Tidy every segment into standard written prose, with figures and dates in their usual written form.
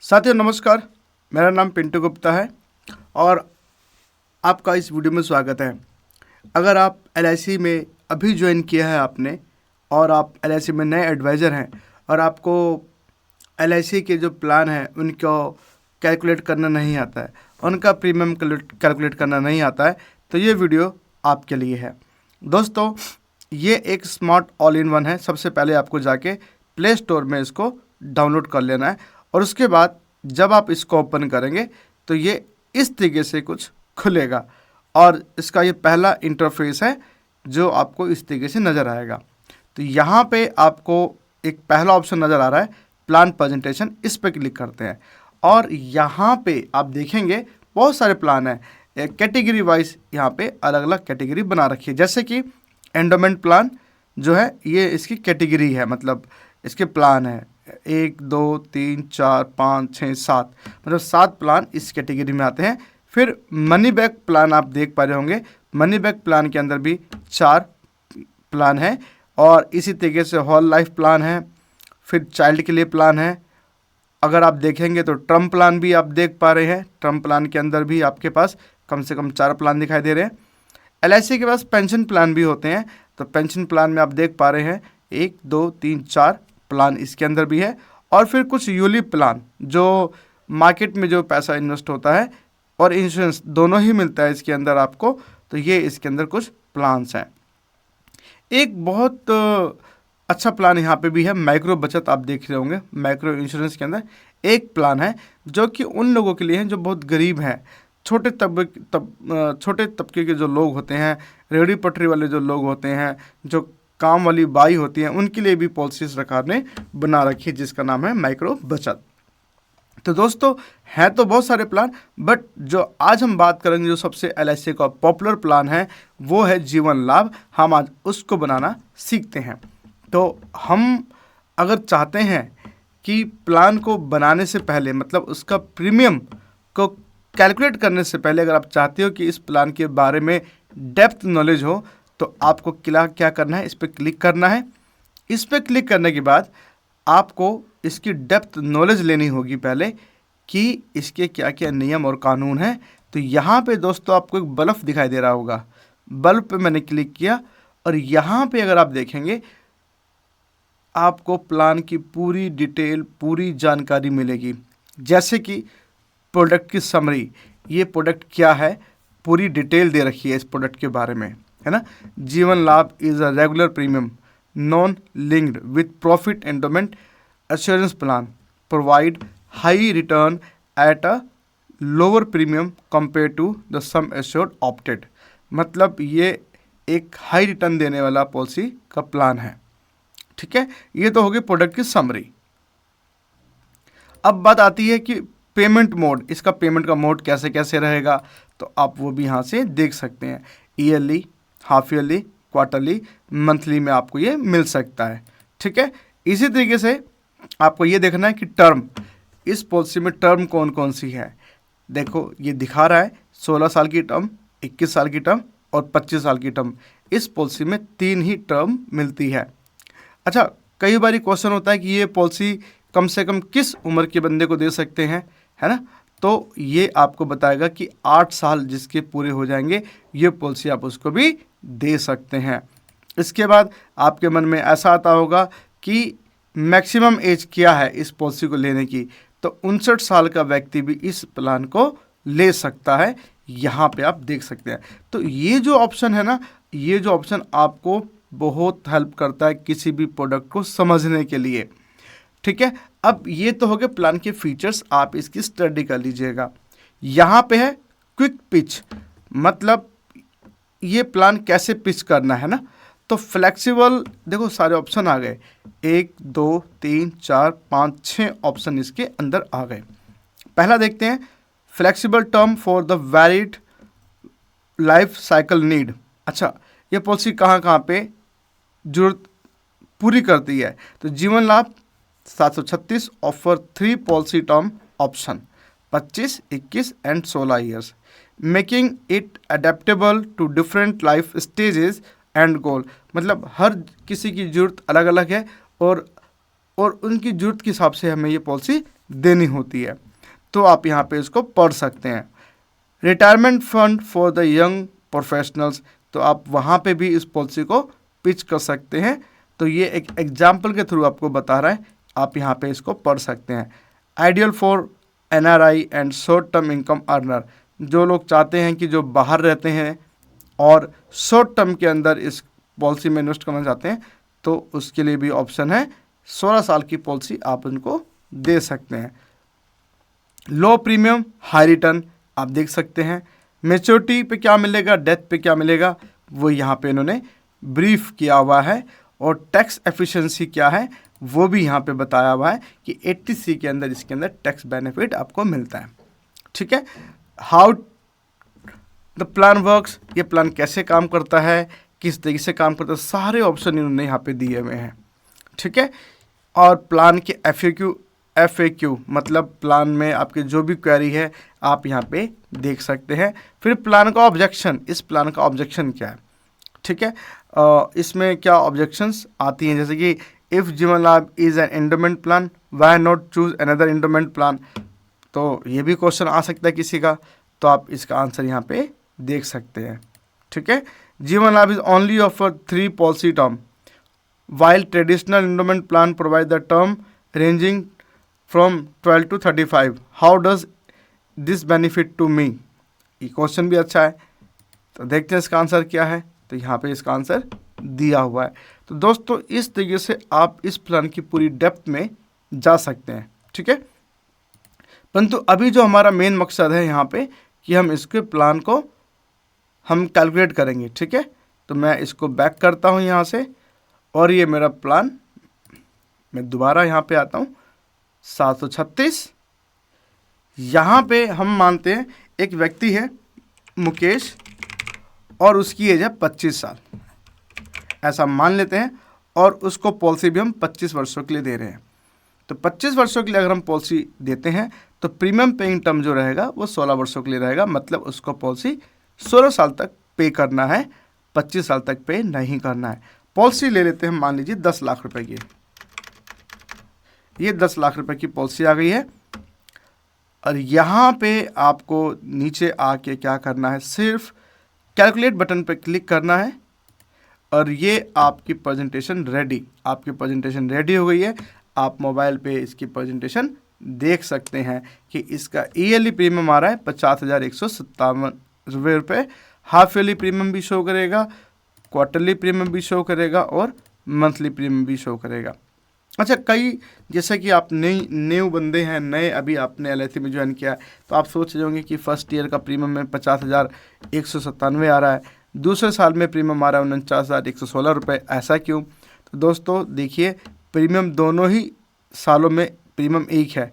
साथियों नमस्कार, मेरा नाम पिंटू गुप्ता है और आपका इस वीडियो में स्वागत है। अगर आप एलआईसी में अभी ज्वाइन किया है आपने और आप एलआईसी में नए एडवाइज़र हैं और आपको एलआईसी के जो प्लान हैं उनको कैलकुलेट करना नहीं आता है, उनका प्रीमियम कैलकुलेट करना नहीं आता है, तो ये वीडियो आपके लिए है। दोस्तों, ये एक स्मार्ट ऑल इन वन है। सबसे पहले आपको जाके प्ले स्टोर में इसको डाउनलोड कर लेना है और उसके बाद जब आप इसको ओपन करेंगे तो ये इस तरीके से कुछ खुलेगा और इसका ये पहला इंटरफेस है जो आपको इस तरीके से नज़र आएगा। तो यहाँ पे आपको एक पहला ऑप्शन नज़र आ रहा है, प्लान प्रेजेंटेशन। इस पर क्लिक करते हैं और यहाँ पे आप देखेंगे बहुत सारे प्लान हैं, कैटेगरी वाइज यहाँ पे अलग अलग कैटेगरी बना रखी है। जैसे कि एंडोमेंट प्लान जो है ये इसकी कैटेगरी है, मतलब इसके प्लान है 1 2 3 4 5 6 7, मतलब 7 प्लान इस कैटेगरी में आते हैं। फिर मनी बैक प्लान आप देख पा रहे होंगे, मनी बैक प्लान के अंदर भी 4 प्लान है और इसी तरीके से होल लाइफ प्लान है। फिर चाइल्ड के लिए प्लान है। अगर आप देखेंगे तो टर्म प्लान भी आप देख पा रहे हैं, टर्म प्लान के अंदर भी आपके पास कम से कम 4 प्लान दिखाई दे रहे हैं। एलआईसी के पास पेंशन प्लान भी होते हैं, तो पेंशन प्लान में आप देख पा रहे हैं 1 2 3 4 प्लान इसके अंदर भी है। और फिर कुछ यूलिप प्लान जो मार्केट में जो पैसा इन्वेस्ट होता है और इंश्योरेंस दोनों ही मिलता है इसके अंदर आपको, तो ये इसके अंदर कुछ प्लान्स हैं। एक बहुत अच्छा प्लान यहाँ पे भी है, माइक्रो बचत। आप देख रहे होंगे माइक्रो इंश्योरेंस के अंदर एक प्लान है जो कि उन लोगों के लिए है जो बहुत गरीब हैं, छोटे तबके के जो लोग होते हैं, रेहड़ी पटरी वाले जो लोग होते हैं, जो काम वाली बाई होती हैं, उनके लिए भी पॉलिसी सरकार ने बना रखी है जिसका नाम है माइक्रो बचत। तो दोस्तों, हैं तो बहुत सारे प्लान, बट जो आज हम बात करेंगे जो सबसे एलआईसी का पॉपुलर प्लान है वो है जीवन लाभ। हम आज उसको बनाना सीखते हैं। तो हम अगर चाहते हैं कि प्लान को बनाने से पहले, मतलब उसका प्रीमियम को कैलकुलेट करने से पहले, अगर आप चाहते हो कि इस प्लान के बारे में डेप्थ नॉलेज हो, तो आपको क्या करना है, इस पर क्लिक करना है। इस पर क्लिक करने के बाद आपको इसकी डेप्थ नॉलेज लेनी होगी पहले कि इसके क्या क्या नियम और कानून हैं। तो यहाँ पे दोस्तों आपको एक बल्ब दिखाई दे रहा होगा, बल्ब पे मैंने क्लिक किया और यहाँ पे अगर आप देखेंगे आपको प्लान की पूरी डिटेल, पूरी जानकारी मिलेगी। जैसे कि प्रोडक्ट की समरी, ये प्रोडक्ट क्या है, पूरी डिटेल दे रखी है इस प्रोडक्ट के बारे में, है ना। Jeevan Labh is a regular premium non linked with profit endowment assurance plan provide high return at a lower premium compare to the sum assured opted. मतलब ये एक हाई रिटर्न देने वाला पॉलिसी का प्लान है, ठीक है। ये तो होगी प्रोडक्ट की समरी। अब बात आती है कि पेमेंट मोड, इसका पेमेंट का मोड कैसे कैसे रहेगा, तो आप वो भी यहाँ से देख सकते हैं। Yearly, half yearly, quarterly, monthly में आपको ये मिल सकता है, ठीक है। इसी तरीके से आपको ये देखना है कि टर्म, इस पॉलिसी में टर्म कौन कौन सी है। देखो ये दिखा रहा है 16 साल की टर्म, 21 साल की टर्म और 25 साल की टर्म। इस पॉलिसी में 3 ही टर्म मिलती है। अच्छा, कई बार क्वेश्चन होता है कि ये पॉलिसी कम से कम किस उम्र के बंदे को दे सकते हैं, है ना। तो ये आपको बताएगा कि 8 साल जिसके पूरे हो जाएंगे ये पॉलिसी आप उसको भी दे सकते हैं। इसके बाद आपके मन में ऐसा आता होगा कि मैक्सिमम एज क्या है इस पॉलिसी को लेने की, तो 59 साल का व्यक्ति भी इस प्लान को ले सकता है। यहाँ पे आप देख सकते हैं। तो ये जो ऑप्शन है ना, ये जो ऑप्शन आपको बहुत हेल्प करता है किसी भी प्रोडक्ट को समझने के लिए, ठीक है। अब ये तो हो गए प्लान के फीचर्स, आप इसकी स्टडी कर लीजिएगा। यहाँ पे है क्विक पिच, मतलब ये प्लान कैसे पिच करना है ना। तो फ्लेक्सिबल, देखो सारे ऑप्शन आ गए, 1 2 3 4 5 6 ऑप्शन इसके अंदर आ गए। पहला देखते हैं, flexible term for the valid life cycle need. अच्छा, ये पॉलिसी कहाँ कहाँ पे जरूरत पूरी करती है, तो Jeevan Labh 736 offer 3 policy term option 25, 21 and 16 years, making it adaptable to different life stages and goal. मतलब हर किसी की ज़रूरत अलग अलग है और उनकी ज़रूरत के हिसाब से हमें ये पॉलिसी देनी होती है। तो आप यहाँ पे इसको पढ़ सकते हैं। Retirement fund for the young professionals, तो आप वहाँ पे भी इस पॉलिसी को पिच कर सकते हैं। तो ये एक एग्जाम्पल के थ्रू आपको बता रहा है, आप यहाँ पे इसको पढ़ सकते हैं। Ideal for NRI and short term income earner, जो लोग चाहते हैं कि जो बाहर रहते हैं और शॉर्ट टर्म के अंदर इस पॉलिसी में इन्वेस्ट करना चाहते हैं, तो उसके लिए भी ऑप्शन है। 16 साल की पॉलिसी आप उनको दे सकते हैं। लो प्रीमियम हाई रिटर्न आप देख सकते हैं। मैच्योरिटी पे क्या मिलेगा, डेथ पे क्या मिलेगा, वो यहाँ पे इन्होंने ब्रीफ किया हुआ है। और टैक्स एफिशिएंसी क्या है वो भी यहाँ पे बताया हुआ है कि 80C के अंदर इसके अंदर टैक्स बेनिफिट आपको मिलता है। ठीक है। हाउ द प्लान वर्क्स, ये प्लान कैसे काम करता है, किस तरीके से काम करता है, सारे ऑप्शन इन्होंने यहाँ पे दिए हुए हैं। ठीक है। और प्लान के FAQ मतलब प्लान में आपके जो भी क्वेरी है आप यहाँ पे देख सकते हैं। फिर प्लान का ऑब्जेक्शन, इस प्लान का ऑब्जेक्शन क्या है। ठीक है। इसमें क्या ऑब्जेक्शंस आती हैं, जैसे कि if Jeevan Labh is an endowment plan why not choose another endowment plan, तो ये भी क्वेश्चन आ सकता है किसी का, तो आप इसका आंसर यहाँ पे देख सकते हैं। ठीक है। जीवन लाभ is only offer 3 policy term while traditional endowment plan provide the term ranging from 12 to 35. How does this benefit to me? ये क्वेश्चन भी अच्छा है, तो देखते हैं इसका आंसर क्या है। तो यहाँ पे इसका आंसर दिया हुआ है। तो दोस्तों इस तरीके से आप इस प्लान की पूरी डेप्थ में जा सकते हैं। ठीक है। परंतु अभी जो हमारा मेन मकसद है यहाँ पे कि हम इसके प्लान को हम कैलकुलेट करेंगे। ठीक है। तो मैं इसको बैक करता हूँ यहाँ से, और ये मेरा प्लान, मैं दोबारा यहाँ पे आता हूँ 736। यहाँ पे हम मानते हैं एक व्यक्ति है मुकेश और उसकी एज है 25 साल, ऐसा मान लेते हैं, और उसको पॉलिसी भी हम 25 वर्षों के लिए दे रहे हैं। तो 25 वर्षों के लिए अगर हम पॉलिसी देते हैं तो प्रीमियम पेइंग टर्म जो रहेगा वो 16 वर्षों के लिए रहेगा, मतलब उसको पॉलिसी 16 साल तक पे करना है, 25 साल तक पे नहीं करना है। पॉलिसी ले लेते हैं, मान लीजिए 10 लाख रुपए की, ये 10 लाख रुपए की पॉलिसी आ गई है। और यहाँ पे आपको नीचे आके क्या करना है, सिर्फ कैलकुलेट बटन पे क्लिक करना है, और ये आपकी प्रेजेंटेशन रेडी, आपकी प्रेजेंटेशन रेडी हो गई है। आप मोबाइल पे इसकी प्रेजेंटेशन देख सकते हैं कि इसका ईयरली प्रीमियम आ रहा है 50,157 रुपये, हाफ ईयरली प्रीमियम भी शो करेगा, क्वार्टरली प्रीमियम भी शो करेगा, और मंथली प्रीमियम भी शो करेगा। अच्छा, कई जैसे कि आप न्यू बंदे हैं, नए अभी आपने LIC में ज्वाइन किया है, तो आप सोच रहे होंगे कि फर्स्ट ईयर का प्रीमियम में 50,197 आ रहा है, दूसरे साल में प्रीमियम आ रहा है 49,116 रुपये, ऐसा क्यों? तो दोस्तों देखिए, प्रीमियम दोनों ही सालों में प्रीमियम एक है।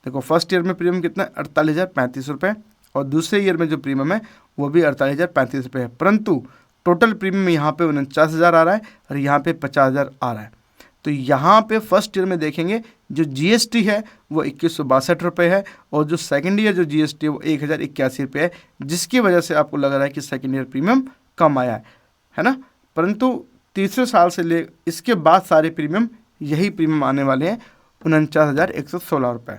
देखो फर्स्ट ईयर में प्रीमियम कितना है, 48,035 रुपये, और दूसरे ईयर में जो प्रीमियम है वो भी 48,035 रुपये है, परंतु टोटल प्रीमियम यहाँ पे 49,000 आ रहा है और यहाँ पे 50,000 आ रहा है। तो यहाँ पे फर्स्ट ईयर में देखेंगे जो GST है वो 2162 रुपये है, और जो सेकंड ईयर जो GST है वो 1,081 रुपये है, जिसकी वजह से आपको लग रहा है कि सेकंड ईयर प्रीमियम कम आया है ना। परंतु तीसरे साल से ले इसके बाद सारे प्रीमियम यही प्रीमियम आने वाले हैं 49,116 रुपये।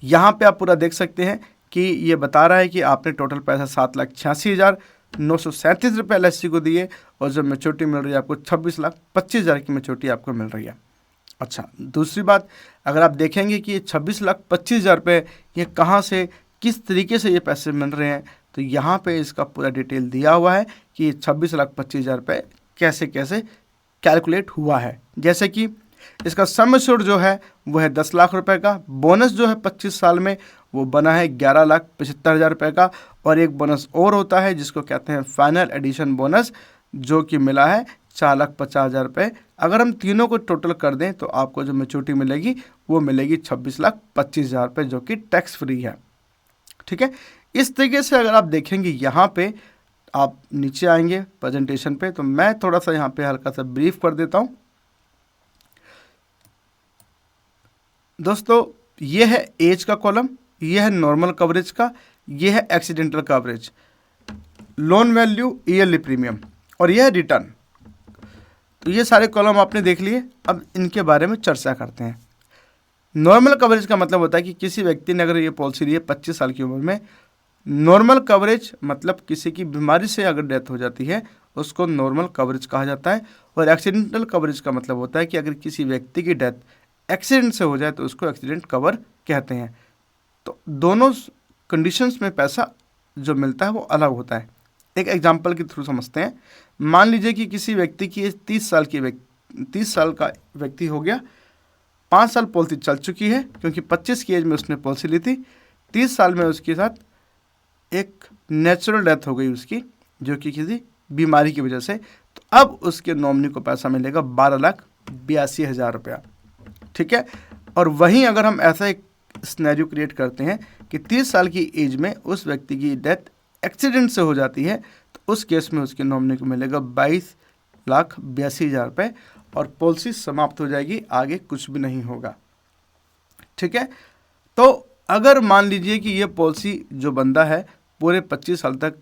यहाँ पे आप पूरा देख सकते हैं कि ये बता रहा है कि आपने टोटल पैसा 7,86,937 रुपये LIC को दिए, और जो मैच्योरिटी मिल रही है आपको 26,25,000 की मैच्योरिटी आपको मिल रही है। अच्छा, दूसरी बात, अगर आप देखेंगे कि ये 26,25,000 रुपये ये कहाँ से, किस तरीके से ये पैसे मिल रहे हैं, तो यहाँ पे इसका पूरा डिटेल दिया हुआ है कि 26,25,000 रुपये कैसे कैसे कैलकुलेट हुआ है। जैसे कि इसका सम एश्योर्ड जो है वो है 10 लाख रुपए का, बोनस जो है 25 साल में वो बना है 11,75,000 रुपये का, और एक बोनस और होता है जिसको कहते हैं फाइनल एडिशन बोनस, जो कि मिला है 4,50,000 रुपये। अगर हम तीनों को टोटल कर दें तो आपको जो मैच्योरिटी मिलेगी वो मिलेगी 26,25,000 रुपये, जो कि टैक्स फ्री है। ठीक है। इस तरीके से अगर आप देखेंगे, यहाँ पे आप नीचे आएंगे प्रेजेंटेशन पे, तो मैं थोड़ा सा यहाँ पे हल्का सा ब्रीफ कर देता हूँ। दोस्तों ये है एज का कॉलम, ये है नॉर्मल कवरेज का, ये है accidental coverage, loan value, yearly premium, और यह है रिटर्न। तो ये सारे कॉलम आपने देख लिए। अब इनके बारे में चर्चा करते हैं। नॉर्मल कवरेज का मतलब होता है कि किसी व्यक्ति ने अगर ये पॉलिसी ली है 25 साल की उम्र में, नॉर्मल कवरेज मतलब किसी की बीमारी से अगर डेथ हो जाती है उसको नॉर्मल कवरेज कहा जाता है। और एक्सीडेंटल कवरेज का मतलब होता है कि अगर किसी व्यक्ति की डेथ एक्सीडेंट से हो जाए तो उसको एक्सीडेंट कवर कहते हैं। तो दोनों कंडीशंस में पैसा जो मिलता है वो अलग होता है। एक एग्जांपल के थ्रू समझते हैं। मान लीजिए कि किसी व्यक्ति की 30 साल का व्यक्ति हो गया, 5 साल पॉलिसी चल चुकी है क्योंकि 25 की एज में उसने पॉलिसी ली थी। 30 साल में उसके साथ एक नेचुरल डेथ हो गई उसकी, जो कि किसी बीमारी की वजह से। तो अब उसके नॉमिनी को पैसा मिलेगा 12,82,000 रुपया। ठीक है। और वहीं अगर हम ऐसा एक सिनेरियो क्रिएट करते हैं कि 30 साल की एज में उस व्यक्ति की डेथ एक्सीडेंट से हो जाती है, तो उस केस में उसके नॉमिनी को मिलेगा 22,82,000 रुपये और पॉलिसी समाप्त हो जाएगी, आगे कुछ भी नहीं होगा। ठीक है। तो अगर मान लीजिए कि ये पॉलिसी जो बंदा है पूरे 25 साल तक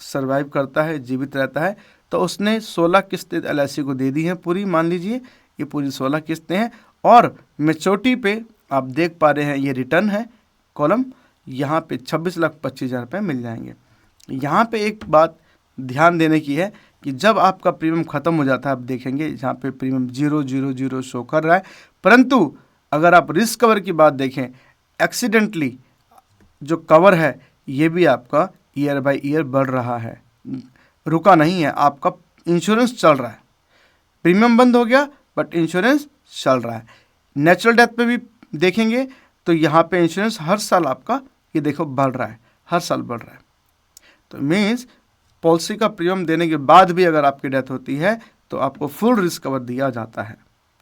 सरवाइव करता है, जीवित रहता है, तो उसने 16 किस्तें LIC को दे दी हैं पूरी। मान लीजिए ये पूरी 16 किस्तें हैं और मैच्योरिटी पे आप देख पा रहे हैं ये रिटर्न है कॉलम, यहाँ पे 26,25,000 रुपये मिल जाएंगे। यहाँ पे एक बात ध्यान देने की है कि जब आपका प्रीमियम ख़त्म हो जाता है, आप देखेंगे यहाँ पे प्रीमियम 0,0,0 शो कर रहा है, परंतु अगर आप रिस्क कवर की बात देखें, एक्सीडेंटली जो कवर है ये भी आपका ईयर बाय ईयर बढ़ रहा है, रुका नहीं है, आपका इंश्योरेंस चल रहा है। प्रीमियम बंद हो गया बट इंश्योरेंस चल रहा है। नेचुरल डेथ पे भी देखेंगे तो यहाँ पे इंश्योरेंस हर साल आपका ये देखो बढ़ रहा है, हर साल बढ़ रहा है। तो मीन्स पॉलिसी का प्रीमियम देने के बाद भी अगर आपकी डेथ होती है तो आपको फुल रिस्क कवर दिया जाता है।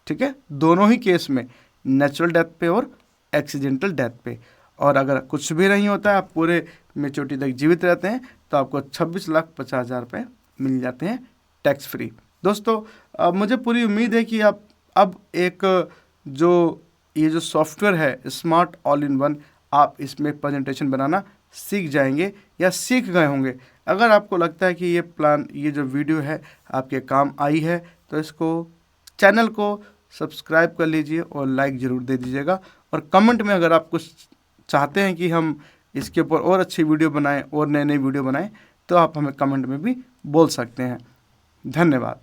ठीक है, दोनों ही केस में, नेचुरल डेथ पे और एक्सीडेंटल डेथ पे। और अगर कुछ भी नहीं होता है, आप पूरे मैच्योरिटी तक जीवित रहते हैं, तो आपको 26,50,000 रुपये मिल जाते हैं टैक्स फ्री। दोस्तों मुझे पूरी उम्मीद है कि आप अब एक ये जो सॉफ्टवेयर है स्मार्ट ऑल इन वन, आप इसमें प्रेजेंटेशन बनाना सीख जाएंगे या सीख गए होंगे। अगर आपको लगता है कि ये जो वीडियो है आपके काम आई है, तो इसको चैनल को सब्सक्राइब कर लीजिए और लाइक ज़रूर दे दीजिएगा। और कमेंट में अगर आप कुछ चाहते हैं कि हम इसके ऊपर और अच्छी वीडियो बनाएं और नए वीडियो बनाएं, तो आप हमें कमेंट में भी बोल सकते हैं। धन्यवाद।